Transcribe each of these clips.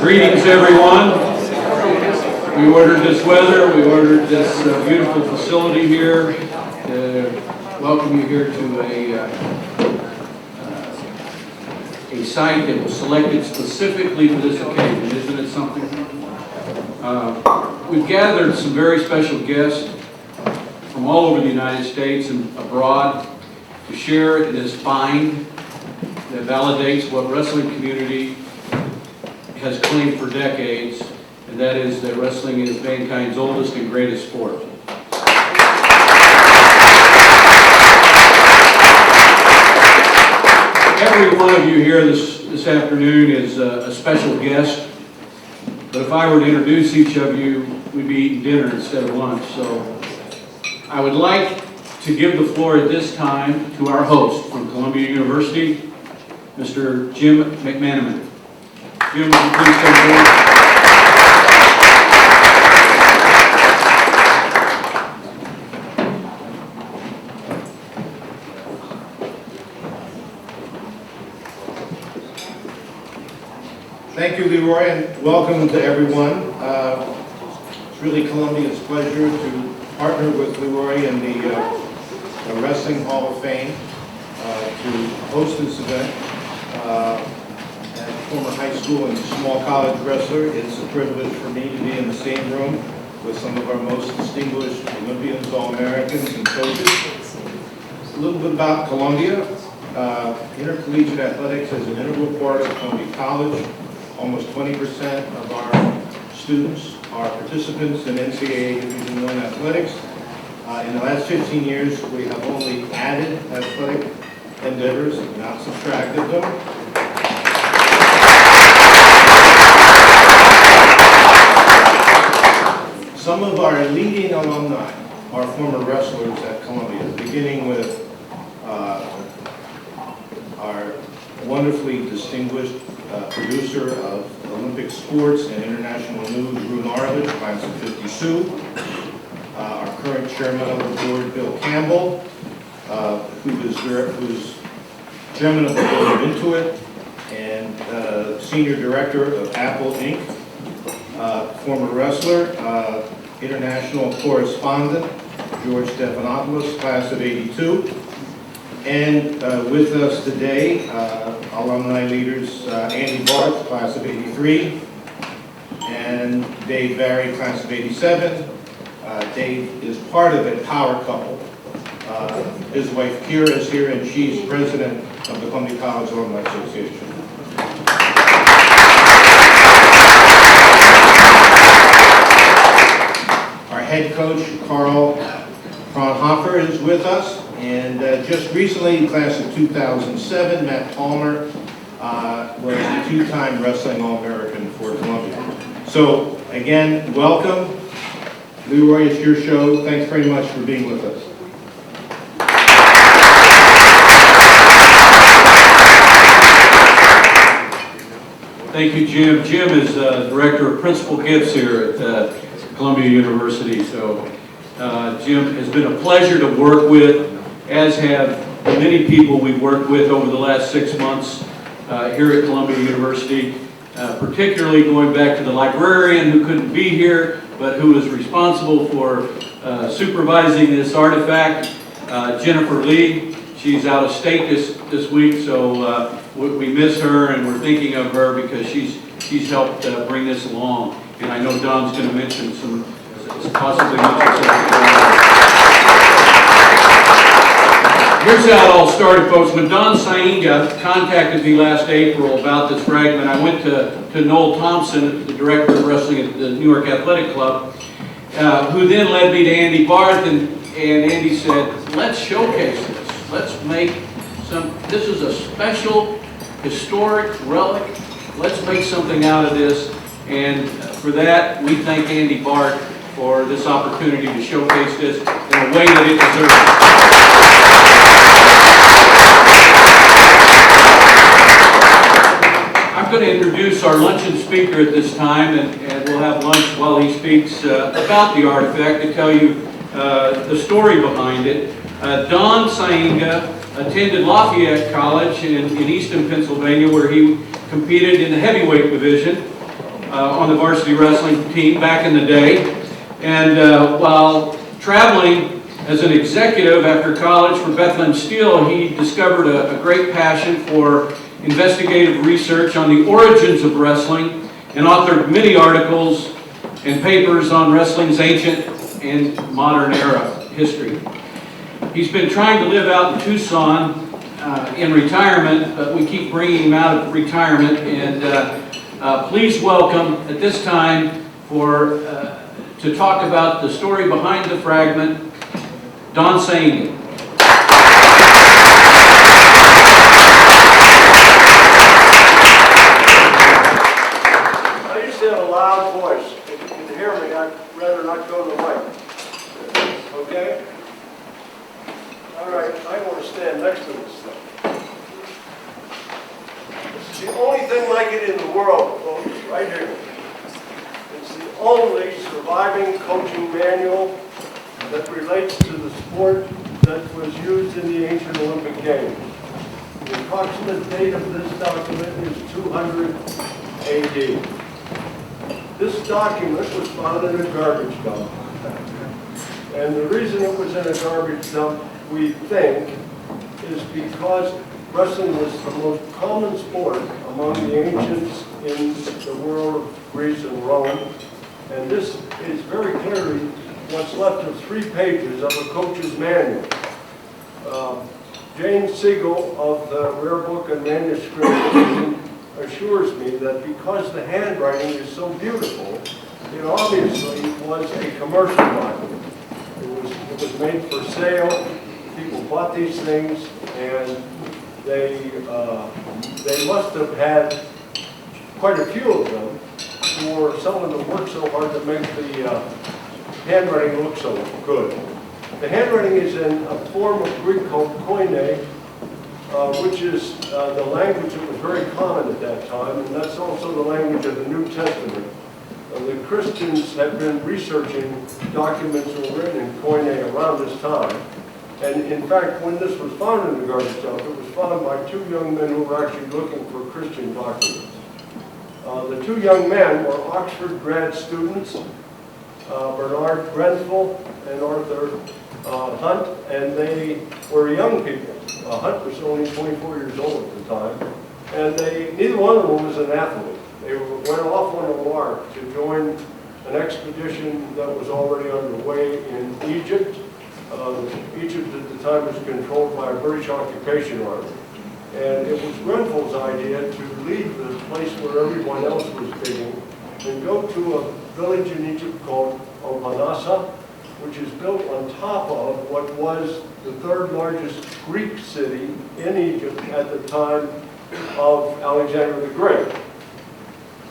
Greetings, everyone. We ordered this weather, we ordered this beautiful facility here to welcome you here to a site that was selected specifically for this occasion. Isn't it something? We've gathered some very special guests from all over the United States and abroad to share this find that validates what wrestling community has claimed for decades, and that is that wrestling is mankind's oldest and greatest sport. Every one of you here this afternoon is a special guest, but if I were to introduce each of you, we'd be eating dinner instead of lunch. So I would like to give the floor at this time to our host from Columbia University, Mr. Jim McManaman. Jim, would you please come forward? Thank you, Leroy, and welcome to everyone. It's really Columbia's pleasure to partner with Leroy and the Wrestling Hall of Fame to host this event. As a former high school and small college wrestler, it's a privilege for me to be in the same room with some of our most distinguished Olympians, All-Americans, and coaches. A little bit about Columbia. Intercollegiate athletics is an integral part of Columbia College. Almost 20% of our students are participants in NCAA Division I athletics. In the last 15 years, we have only added athletic endeavors, not subtracted them. Some of our leading alumni are former wrestlers at Columbia, beginning with our wonderfully distinguished producer of Olympic sports and international news, Rune Arledge, class of '52. Our current chairman of the board, Bill Campbell, who's chairman of the board of Intuit and senior director of Apple Inc., former wrestler, international correspondent, George Stephanopoulos, class of '82. And with us today, alumni leaders Andy Barth, class of '83, and Dave Barry, class of '87. Dave is part of a power couple. His wife Kira is here, and she's president of the Columbia College Alumni Association. Our head coach, Carl Fraunhofer, is with us. And just recently, class of 2007, Matt Palmer was a two-time Wrestling All-American for Columbia. So, again, welcome. Leroy, it's your show. Thanks very much for being with us. Thank you, Jim. Jim is Director of Principal Gifts here at Columbia University. So, Jim, has been a pleasure to work with, as have the many people we've worked with over the last 6 months here at Columbia University, particularly going back to the librarian who couldn't be here, but who is responsible for supervising this artifact, Jennifer Lee. She's out of state this week, so we miss her, and we're thinking of her because she's helped bring this along. And I know Don's going to mention possibly mention something. Here's how it all started, folks. When Don Sainga contacted me last April about this fragment, I went to Noel Thompson, the director of wrestling at the New York Athletic Club, who then led me to Andy Barth, and Andy said, let's showcase this. Let's make this is a special, historic relic. Let's make something out of this. And for that, we thank Andy Barth for this opportunity to showcase this in a way that it deserves. I'm going to introduce our luncheon speaker at this time, and we'll have lunch while he speaks about the artifact to tell you the story behind it. Don Sainga attended Lafayette College in Easton, Pennsylvania, where he competed in the heavyweight division. on the varsity wrestling team back in the day. And while traveling as an executive after college for Bethlehem Steel, he discovered a great passion for investigative research on the origins of wrestling and authored many articles and papers on wrestling's ancient and modern era history. He's been trying to live out in Tucson in retirement, but we keep bringing him out of retirement. And please welcome at this time to talk about the story behind the fragment, Don Saini. I used to have a loud voice. If you can hear me, I'd rather not go to the mic. Okay? All right, I want to stand next to this stuff. It's the only thing like it in the world, folks, right here. It's the only surviving coaching manual that relates to the sport that was used in the ancient Olympic Games. The approximate date of this document is 200 AD. This document was found in a garbage dump. And the reason it was in a garbage dump, we think, is because wrestling was the most common sport among the ancients in the world of Greece and Rome. And this is very clearly what's left of 3 pages of a coach's manual. Jane Siegel of the Rare Book and Manuscript assures me that because the handwriting is so beautiful, it obviously was a commercial document. It was made for sale. People bought these things, and they must have had quite a few of them for someone to work so hard to make the handwriting look so good. The handwriting is in a form of Greek called koine, which is the language that was very common at that time, and that's also the language of the New Testament. The Christians had been researching documents that were written in koine around this time. And in fact, when this was found in the garbage dump, it was found by 2 young men who were actually looking for Christian documents. The 2 young men were Oxford grad students, Bernard Grenfell and Arthur Hunt, and they were young people. Hunt was only 24 years old at the time, and neither one of them was an athlete. They went off on a lark to join an expedition that was already underway in Egypt. Egypt at the time was controlled by a British occupation army. And it was Grenfell's idea to leave the place where everyone else was digging and go to a village in Egypt called Opanasa, which is built on top of what was the 3rd largest Greek city in Egypt at the time of Alexander the Great.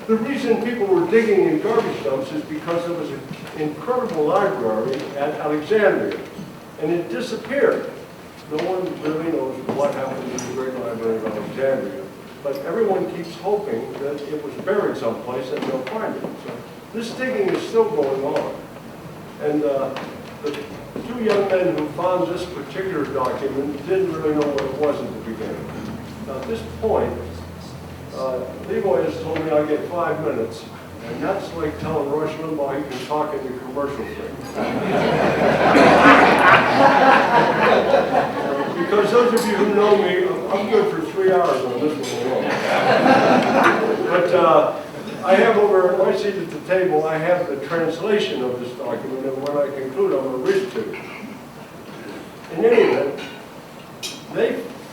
The reason people were digging in garbage dumps is because there was an incredible library at Alexandria, and it disappeared. No one really knows what happened to the Great Library of Alexandria, but everyone keeps hoping that it was buried someplace and they'll find it. So this digging is still going on. And the 2 young men who found this particular document didn't really know what it was at the beginning. Now at this point, Leroy has told me I get 5 minutes, and that's like telling Rush Limbaugh he can talk in the commercial thing. Because those of you who know me, I'm good for 3 hours on this one alone. But I have over my seat at the table, I have the translation of this document, and when I conclude, I'm going to read it to you. In any event,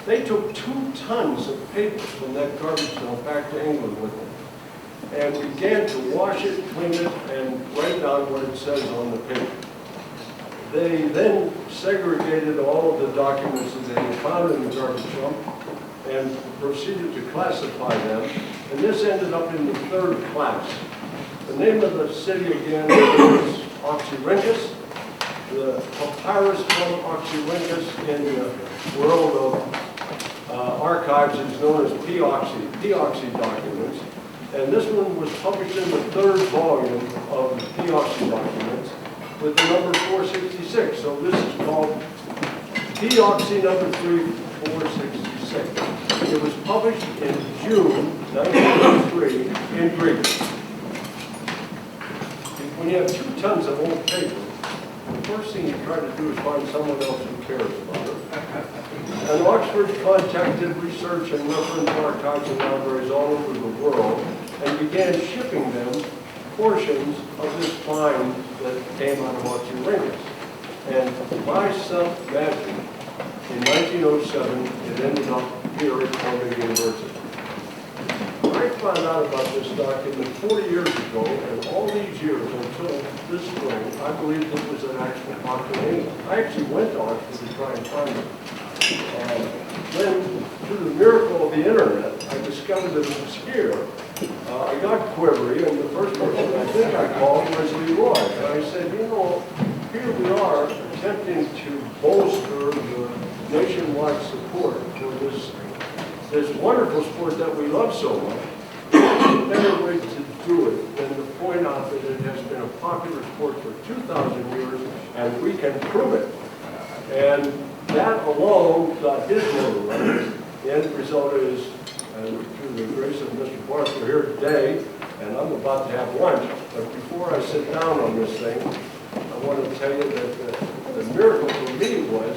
they took 2 tons of paper from that garbage dump back to England with them, and began to wash it, clean it, and write down what it says on the paper. They then segregated all of the documents that they had found in the garbage dump and proceeded to classify them, and this ended up in the 3rd class. The name of the city again is Oxyrhynchus. The papyrus from Oxyrhynchus in the world of archives is known as P-Oxy documents. And this one was published in the 3rd volume of the P-Oxy documents with the number 466. So this is called P-Oxy number 466. It was published in June 1983 in Greek. tons of old paper, the first thing you try to do is find someone else who cares about it. And Oxford contacted research and reference archives and libraries all over the world and began shipping them portions of this find that came out of Oxyrhynchus. And by some magic, in 1907, it ended up here at Columbia University. I found out about this document 40 years ago, and all these years until this spring, I believed it was an actual document in England. I actually went to Oxford to try and find it. Then, through the miracle of the internet, I discovered that it was here. I got Quivery, and the first person I think I called was Leroy. And I said, you know, here we are attempting to bolster the nationwide support for this wonderful sport that we love so much. There's a better way to do it than to point out that it has been a popular sport for 2,000 years, and we can prove it. And that alone got his notoriety. The end result is, through the grace of Mr. Barnes, we're here today, and I'm about to have lunch. But before I sit down on this thing, I want to tell you that the miracle for me was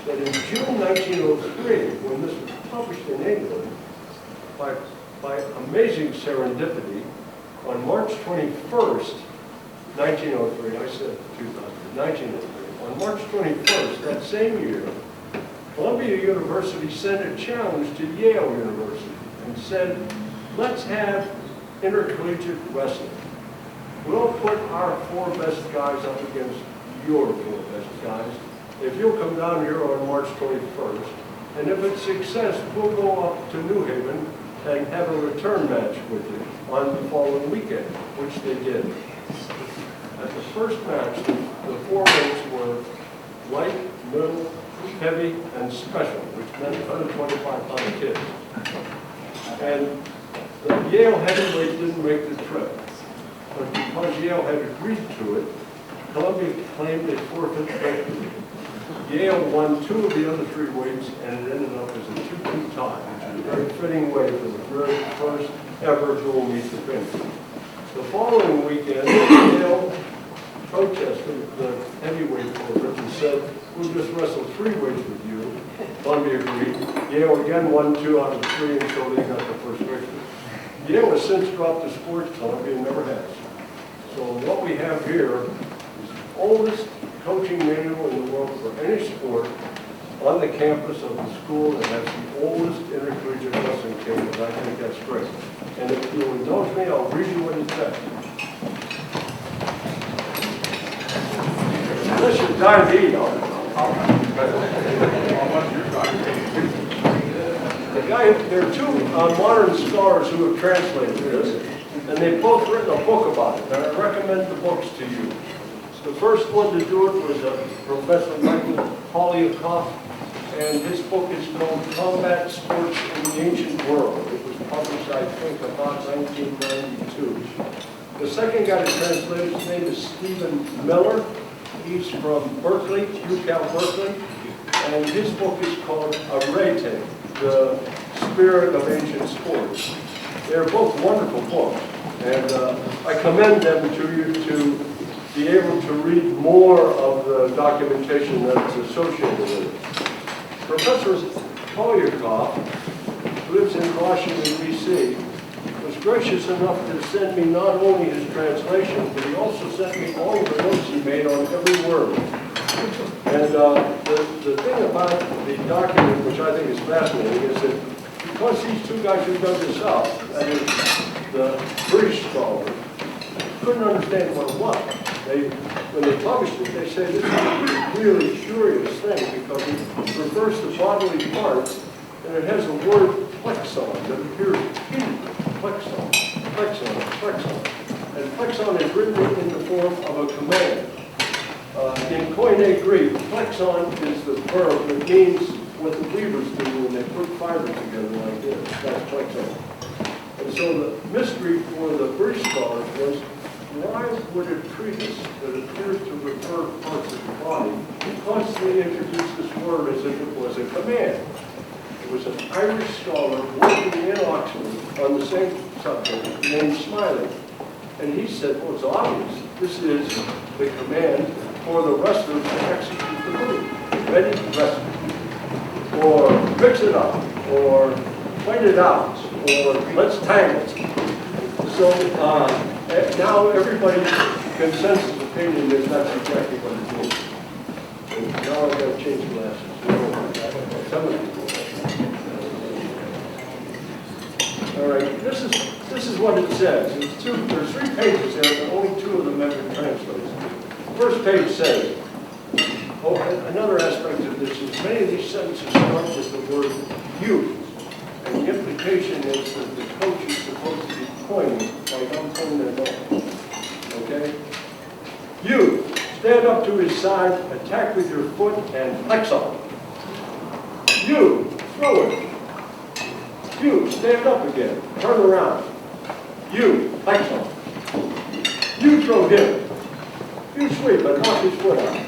that in June 1903, when this was published in England, by amazing serendipity, on March 21st, 1903, I said 1903, on March 21st, that same year, Columbia University sent a challenge to Yale University and said, let's have intercollegiate wrestling. We'll put our 4 best guys up against your 4 best guys if you'll come down here on March 21st. And if it's success, we'll go up to New Haven and have a return match with you on the following weekend, which they did. At the first match, the 4 weights were light, middle, heavy, and special, which meant 125-pound kids. And the Yale heavyweight didn't make the trip. But because Yale had agreed to it, Columbia claimed a forfeit victory. Yale won 2 of the other 3 weights, and it ended up as a 2-2 tie, which is a very fitting way for the very first ever dual meet to finish. The following weekend, Yale protested the heavyweight forfeit and said, we'll just wrestle 3 weights with you. Columbia agreed. Yale again won 2 out of 3, and so they got the first victory. Yale has since dropped the sport. Columbia never has. So what we have here is the oldest coaching manual in the world for any sport on the campus of the school that has the oldest intercollegiate wrestling team, and I think that's great. And if you'll indulge me, I'll read you what it says. Unless you dive in, there are 2 modern scholars who have translated this, and they've both written a book about it, and I recommend the books to you. The first one to do it was Professor Michael Polyakoff, and his book is called Combat Sports in the Ancient World. It was published, I think, about 1992. The second guy to translate his name is Stephen Miller. He's from Berkeley, UCal Berkeley, and his book is called Arete, The Spirit of Ancient Sports. They're both wonderful books, and I commend them to you to be able to read more of the documentation that's associated with it. Professor Polyakoff, who lives in Washington, D.C., was gracious enough to send me not only his translation, but he also sent me all of the notes he made on every word. And the thing about the document, which I think is fascinating, is that because these 2 guys who dug this up, that is, the British scholars, couldn't understand what it was. When they published it, they said this is a really curious thing because it refers to bodily parts, and it has a word plexon that appears repeatedly. Plexon, plexon, plexon. And plexon is written in the form of a command. In Koine Greek, plexon is the verb that means what the weavers do when they put fiber together like this. That's plexon. And so the mystery for the British scholars was, why would a treatise that appears to refer to parts of the body constantly introduce this word as if it was a command? It was an Irish scholar working in Oxford on the same subject named Smiley. And he said, well, it's obvious. This is the command for the wrestlers to execute the move. Ready, wrestle. Or mix it up, or fight it out, or let's tangle. So now everybody's consensus opinion is that's exactly what it means. And now I've got to change glasses. Some of you. All right, this is what it says. There's 3 pages there, but only 2 of them have been translated. The first page says, another aspect of this is many of these sentences start with the word you. And the implication is that the coach is supposed to be pointing like I'm pointing at all. Okay? You, stand up to his side, attack with your foot, and flex on. You, throw it. You, stand up again, turn around. You, flex on. You throw him. You sweep and knock his foot out.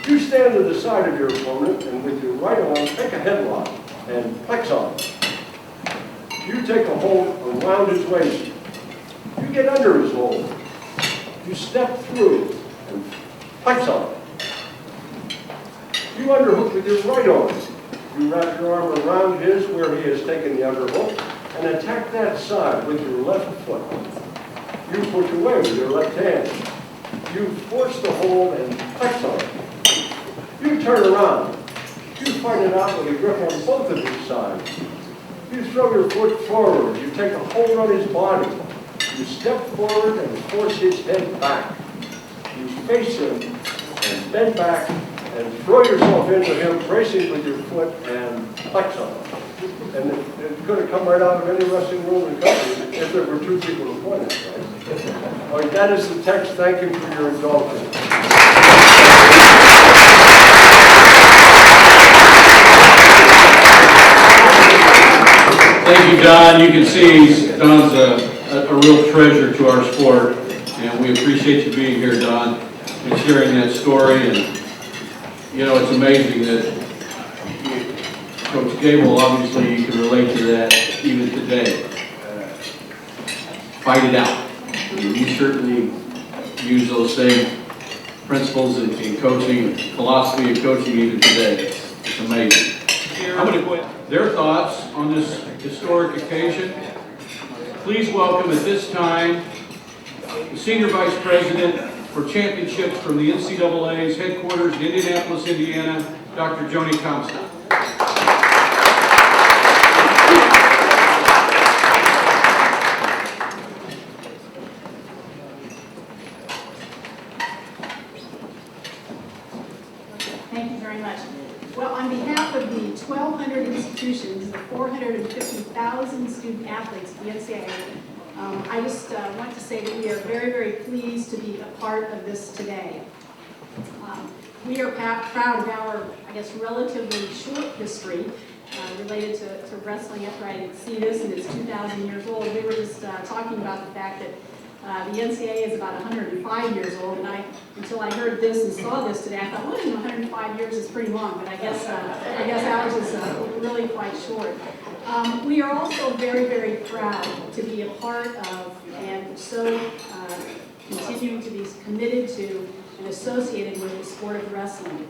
You stand to the side of your opponent and with your right arm take a headlock and flex on. You take a hold around his waist. You get under his hold. You step through and flex on. You underhook with your right arm. You wrap your arm around his where he has taken the underhook and attack that side with your left foot. You push away with your left hand. You force the hold and flex on. You turn around. You fight it out with a grip on both of his sides. You throw your foot forward. You take a hold on his body. You step forward and force his head back. You face him and bend back and throw yourself into him, bracing with your foot and flex on him. And it could have come right out of any wrestling rule in the country if there were 2 people to point it, right? All right, that is the text. Thank you for your indulgence. Thank you, Don. You can see Don's a real treasure to our sport, and we appreciate you being here, Don, and sharing that story. And you know, it's amazing that Coach Gable, obviously, you can relate to that even today. Fight it out. You certainly use those same principles in coaching, philosophy of coaching even today. It's amazing. I'm going to put their thoughts on this historic occasion. Please welcome at this time the Senior Vice President for Championships from the NCAA's headquarters in Indianapolis, Indiana, Dr. Joni Comstock. Thank you very much. Well, on behalf of the 1,200 institutions, the 450,000 student athletes of the NCAA, I just want to say that we are very, very pleased to be a part of this today. We are proud of our, I guess, relatively short history related to wrestling. After I see this, and it's 2,000 years old, we were just talking about the fact that the NCAA is about 105 years old, and until I heard this and saw this today, I thought, well, 105 years is pretty long, but I guess ours is really quite short. We are also very, very proud to be a part of, and so continuing to be committed to and associated with the sport of wrestling.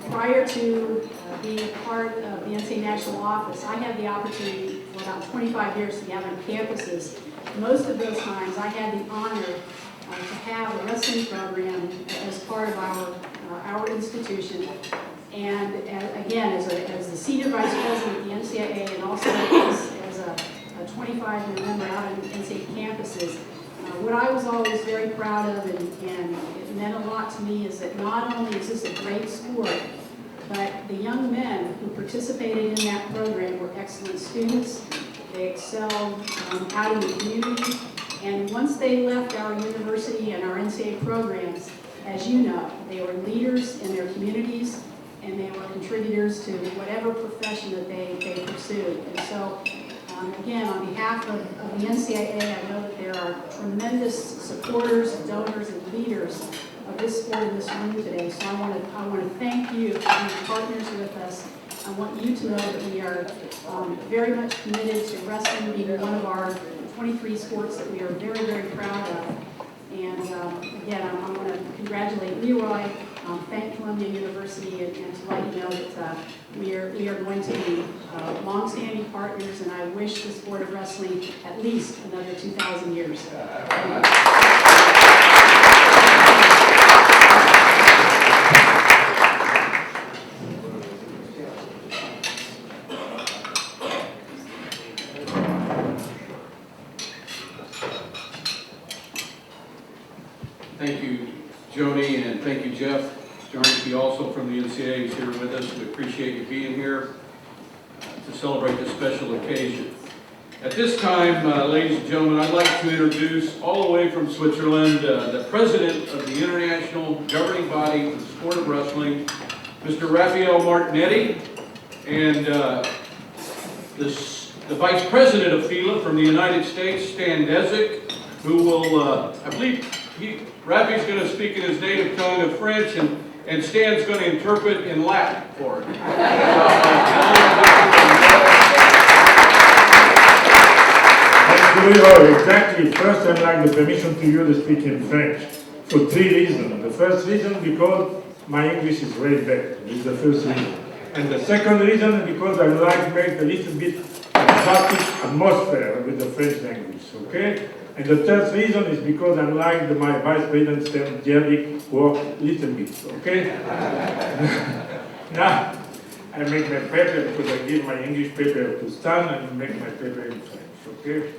Prior to being a part of the NCAA National Office, I had the opportunity for about 25 years to be out on campuses. Most of those times, I had the honor to have a wrestling program as part of our institution. And again, as the senior vice president of the NCAA, and also as a 25-year member out on NCAA campuses, what I was always very proud of, and it meant a lot to me, is that not only is this a great sport, but the young men who participated in that program were excellent students. They excelled out in the community, and once they left our university and our NCAA programs, as you know, they were leaders in their communities, and they were contributors to whatever profession that they pursued. And so, again, on behalf of the NCAA, I know that there are tremendous supporters, donors, and leaders of this sport in this room today. So I want to thank you for being partners with us. I want you to know that we are very much committed to wrestling being one of our 23 sports that we are very, very proud of. And again, I want to congratulate Leroy, thank Columbia University, and to let you know that we are going to be longstanding partners, and I wish the sport of wrestling at least another 2,000 years. Thank you, Joni, and thank you, Jeff Jarnke, also from the NCAA, is here with us. We appreciate you being here to celebrate this special occasion. At this time, ladies and gentlemen, I'd like to introduce, all the way from Switzerland, the president of the international governing body for the sport of wrestling, Mr. Raphael Martinetti, and the vice president of FILA from the United States, Stan Dezic, who will, I believe, Rafi's going to speak in his native tongue of French, and Stan's going to interpret in Latin for it. Exactly. First, I'd like the permission to you to speak in French for 3 reasons. The first reason, because my English is very bad. This is the first reason. And the second reason, because I would like to make a little bit exotic atmosphere with the French language. Okay? And the third reason is because I like my Vice President Stan Dezic work a little bit. Okay? Now, I make my paper because I give my English paper to Stan and make my paper in French. Okay?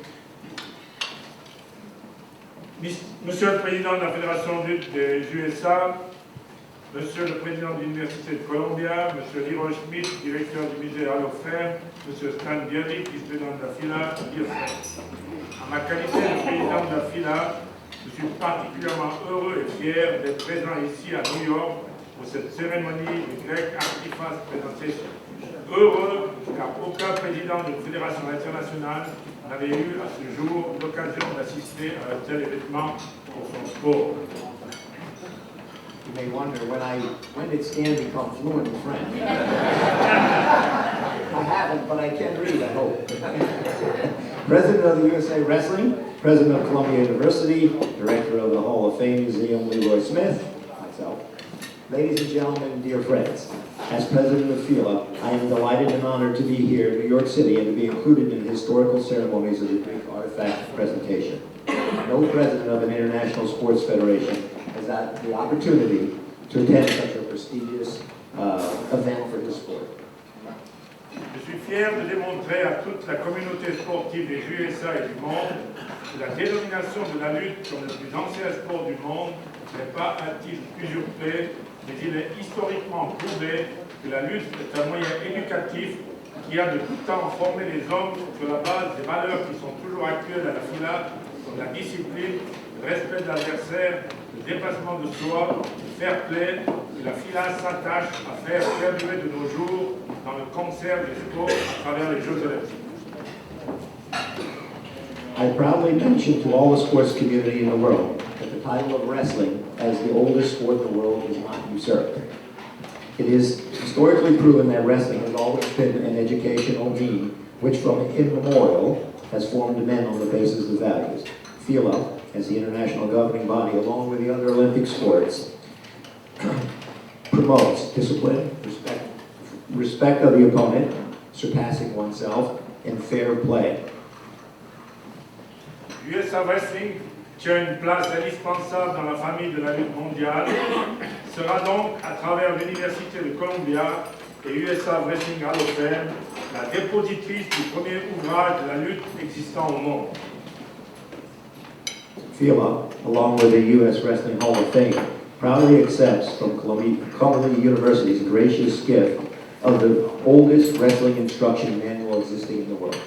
Monsieur le Président de la Fédération de lutte des USA, Monsieur le Président de l'Université de Columbia, Monsieur Leroy Schmidt, directeur du musée Hall of Fame, Monsieur Stan Dezic, vice-président de la FILA, dear friends. En ma qualité de président de la FILA, je suis particulièrement heureux et fier d'être présent ici à New York pour cette cérémonie de Great Artifacts Presentation. Heureux car aucun président d'une fédération internationale n'avait eu à ce jour l'occasion d'assister à un tel événement pour son sport. You may wonder, when did Stan become fluent in French? I haven't, but I can read, I hope. President of the USA Wrestling, President of Columbia University, Director of the Hall of Fame Museum, Leroy Smith, myself. Ladies and gentlemen, dear friends, as President of FILA, I am delighted and honored to be here in New York City and to be included in the historical ceremonies of the Greek artifact presentation. No president of an international sports federation has had the opportunity to attend such a prestigious event for his sport. Je suis fier de démontrer à toute la communauté sportive des USA et du monde que la dénomination de la lutte comme le plus ancien sport du monde n'est pas un titre usurpé, mais il est historiquement prouvé que la lutte est un moyen éducatif qui a de tout temps formé les hommes sur la base des valeurs qui sont toujours actuelles à la FILA, comme la discipline, le respect de l'adversaire, le dépassement de soi, le fair play, que la FILA s'attache à faire perdurer de nos jours dans le concert des sports à travers les Jeux Olympiques. I proudly mention to all the sports community in the world that the title of wrestling as the oldest sport in the world is not usurped. It is historically proven that wrestling has always been an educational means which from immemorial has formed men on the basis of values. FILA, as the international governing body, along with the other Olympic sports, promotes discipline, respect of the opponent, surpassing oneself, and fair play. USA Wrestling tient une place indispensable dans la famille de la lutte mondiale, sera donc, à travers l'Université de Columbia et USA Wrestling Hall of Fame, la dépositrice du premier ouvrage de la lutte existant au monde. FILA, along with the U.S. Wrestling Hall of Fame, proudly accepts from Columbia University's gracious gift of the oldest wrestling instruction manual existing in the world.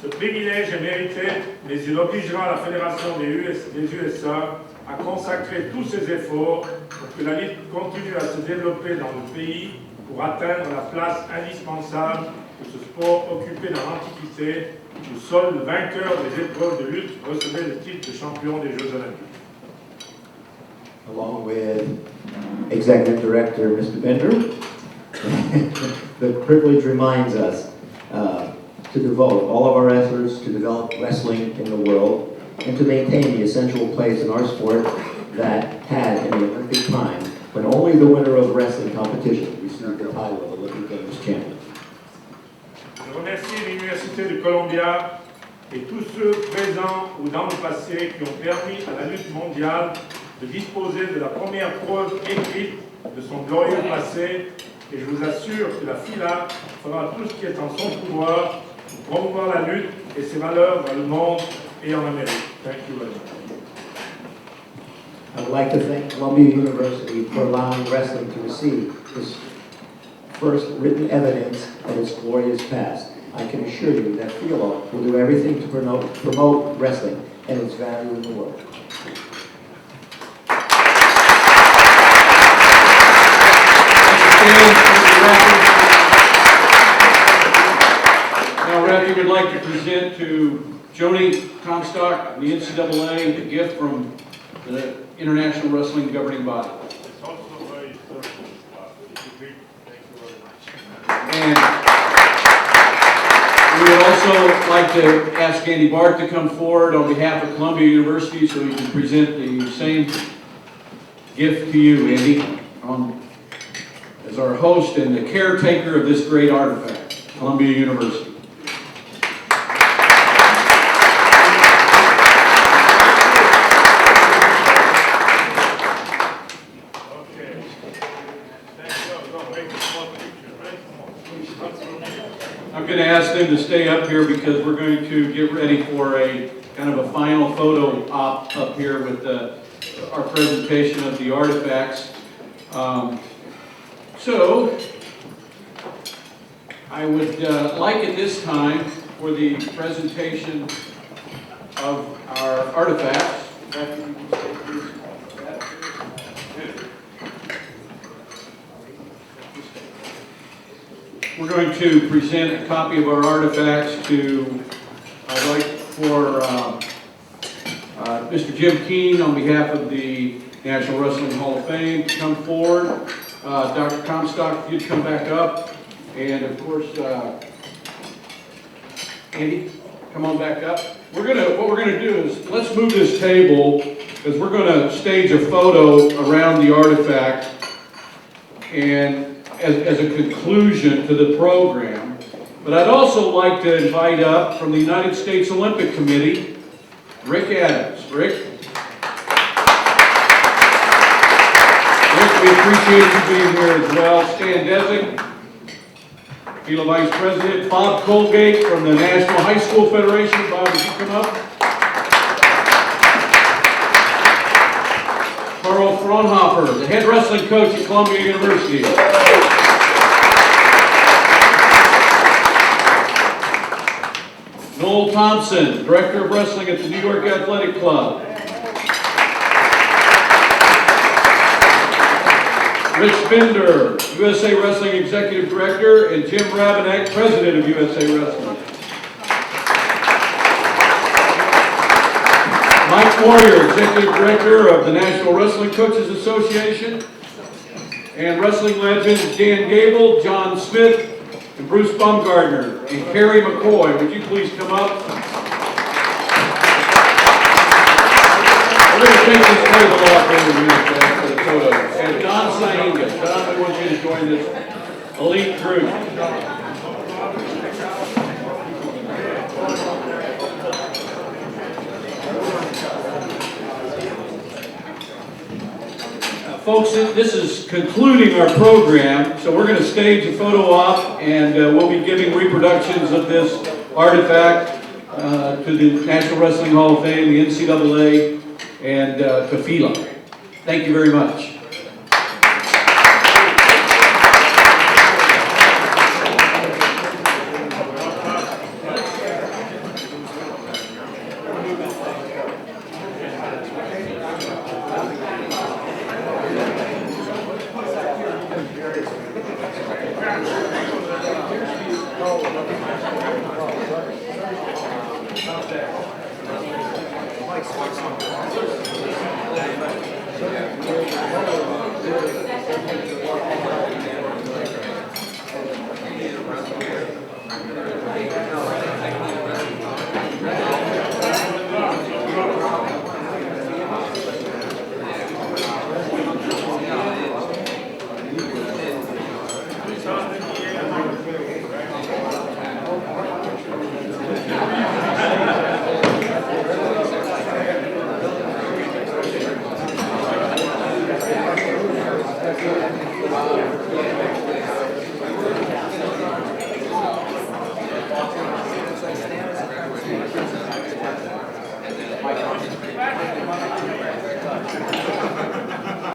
Ce privilège est mérité, mais il obligera la Fédération des USA à consacrer tous ses efforts pour que la lutte continue à se développer dans le pays pour atteindre la place indispensable que ce sport occupé dans l'Antiquité, où seul le vainqueur des épreuves de lutte recevait le titre de champion des Jeux Olympiques. Along with Executive Director Mr. Bender, the privilege reminds us to devote all of our efforts to develop wrestling in the world and to maintain the essential place in our sport that had in the Olympic time when only the winner of wrestling competition received the title of Olympic Games champion. Je remercie l'Université de Columbia et tous ceux présents ou dans le passé qui ont permis à la lutte mondiale de disposer de la première preuve écrite de son glorieux passé, et je vous assure que la FILA fera tout ce qui est en son pouvoir pour promouvoir la lutte et ses valeurs dans le monde et en Amérique. Thank you very much. I would like to thank Columbia University for allowing wrestling to receive this first written evidence of its glorious past. I can assure you that FILA will do everything to promote wrestling and its value in the world. Now, Rafi would like to present to Joni Comstock, the NCAA, the gift from the International Wrestling Governing Body. It's also very thoughtful. Thank you very much. And we would also like to ask Andy Bart to come forward on behalf of Columbia University so he can present the same gift to you, Andy, as our host and the caretaker of this great artifact, Columbia University. I'm going to ask them to stay up here because we're going to get ready for a kind of a final photo op up here with our presentation of the artifacts. So I would like at this time for the presentation of our artifacts. We're going to present a copy of our artifacts to, I'd like for Mr. Jim Keene on behalf of the National Wrestling Hall of Fame to come forward. Dr. Comstock, if you'd come back up. And of course, Andy, come on back up. What we're gonna do is, let's move this table because we're gonna stage a photo around the artifact and as a conclusion to the program. But I'd also like to invite up from the United States Olympic Committee, Rick Adams. Rick, we appreciate you being here as well. Stan Desick, FILA Vice President. Bob Colgate from the National High School Federation. Bob, would you come up? Carl Fraunhofer, the head wrestling coach at Columbia University. Noel Thompson, Director of Wrestling at the New York Athletic Club. Rich Binder, USA Wrestling Executive Director, and Jim Rabenek, President of USA Wrestling. Mike Warrior, Executive Director of the National Wrestling Coaches Association. And wrestling legends Dan Gable, John Smith, and Bruce Baumgartner, and Carrie McCoy. Would you please come up? We're going to take this table off in a minute for the photo. And Don Sainga. Don, I want you to join this elite group. Folks, this is concluding our program, so we're going to stage a photo op, and we'll be giving reproductions of this artifact to the National Wrestling Hall of Fame, the NCAA, and to FILA. Thank you very much.